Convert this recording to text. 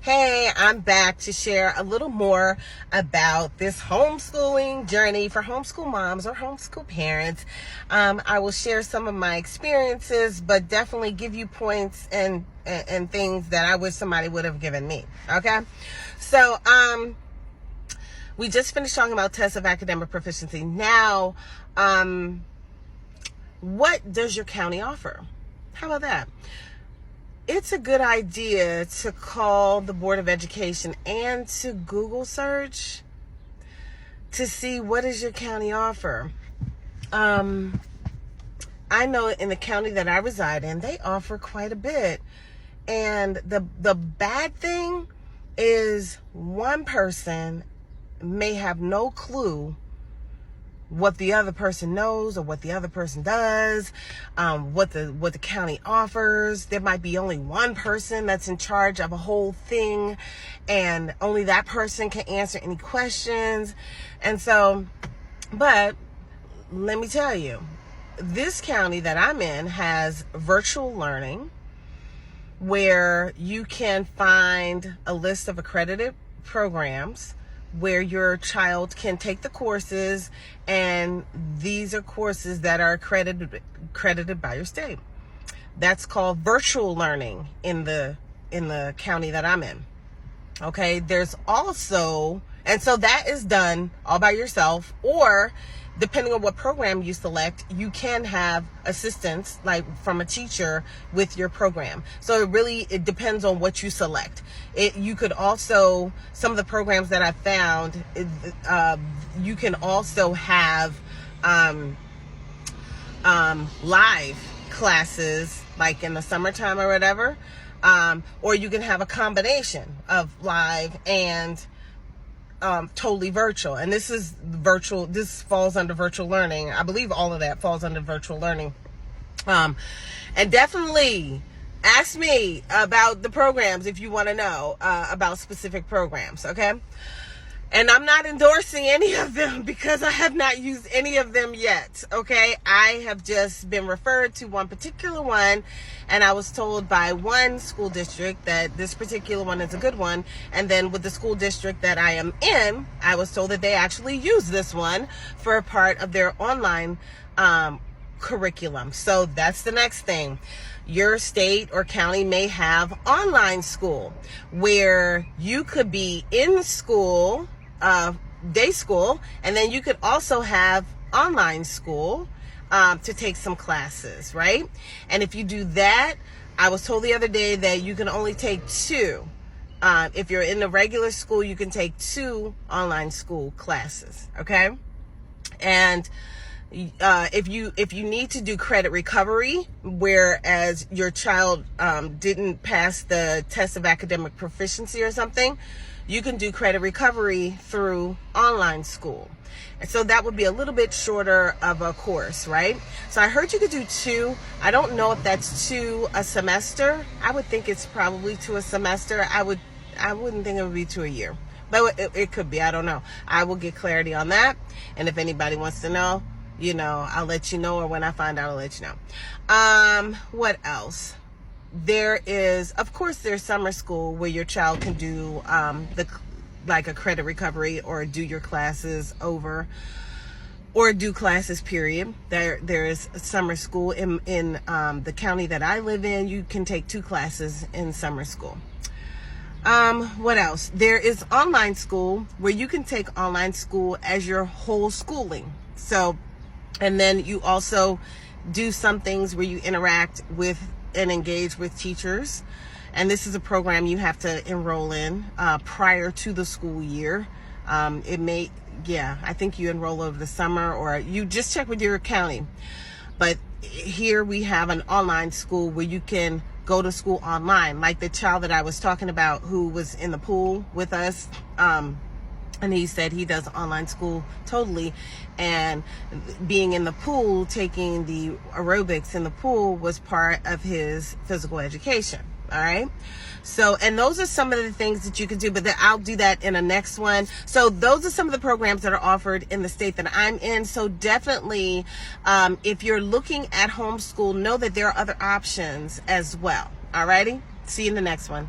Hey, I'm back to share a little more about this homeschooling journey for homeschool moms or homeschool parents. I will share some of my experiences, but definitely give you points and things that I wish somebody would have given me. Okay, so we just finished talking about tests of academic proficiency. Now, what does your county offer? How about that? It's a good idea to call the Board of Education and to Google search to see what does your county offer. I know in the county that I reside in, they offer quite a bit. And the bad thing is one person may have no clue what the other person knows or what the other person does, what the county offers. There might be only one person that's in charge of a whole thing, and only that person can answer any questions. And so, but let me tell you, this county that I'm in has virtual learning where you can find a list of accredited programs where your child can take the courses, and these are courses that are accredited by your state. That's called virtual learning in the county that I'm in. Okay, there's also, and so that is done all by yourself, or depending on what program you select, you can have assistance like from a teacher with your program. So it depends on what you select. You could also, some of the programs that I found, you can also have live classes like in the summertime or whatever, or you can have a combination of live and totally virtual. And this is virtual. This falls under virtual learning. I believe all of that falls under virtual learning. And definitely ask me about the programs if you want to know about specific programs. Okay. And I'm not endorsing any of them because I have not used any of them yet. Okay. I have just been referred to one particular one, and I was told by one school district that this particular one is a good one. And then with the school district that I am in, I was told that they actually use this one for a part of their online curriculum. So that's the next thing. Your state or county may have online school where you could be in school, day school, and then you could also have online school to take some classes, right? And if you do that, I was told the other day that you can only take 2. If you're in the regular school, you can take 2 online school classes, okay? And if you need to do credit recovery, whereas your child didn't pass the test of academic proficiency or something, you can do credit recovery through online school. And so that would be a little bit shorter of a course, right? So I heard you could do 2. I don't know if that's 2 a semester. I would think it's probably 2 a semester. I wouldn't think it would be 2 a year, but it could be. I don't know. I will get clarity on that. And if anybody wants to know, I'll let you know, or when I find out, I'll let you know. What else? Of course, there's summer school where your child can do like a credit recovery or do your classes over, or do classes, period. There is summer school in the county that I live in. You can take 2 classes in summer school. What else? There is online school where you can take online school as your whole schooling. So, and then you also do some things where you interact with and engage with teachers. And this is a program you have to enroll in prior to the school year. I think you enroll over the summer, or you just check with your county. But here we have an online school where you can go to school online, like the child that I was talking about who was in the pool with us. And he said he does online school totally. And being in the pool, taking the aerobics in the pool was part of his physical education. All right. So, and those are some of the things that you can do, but I'll do that in a next one. So those are some of the programs that are offered in the state that I'm in. So definitely, if you're looking at homeschool, know that there are other options as well. All righty. See you in the next one.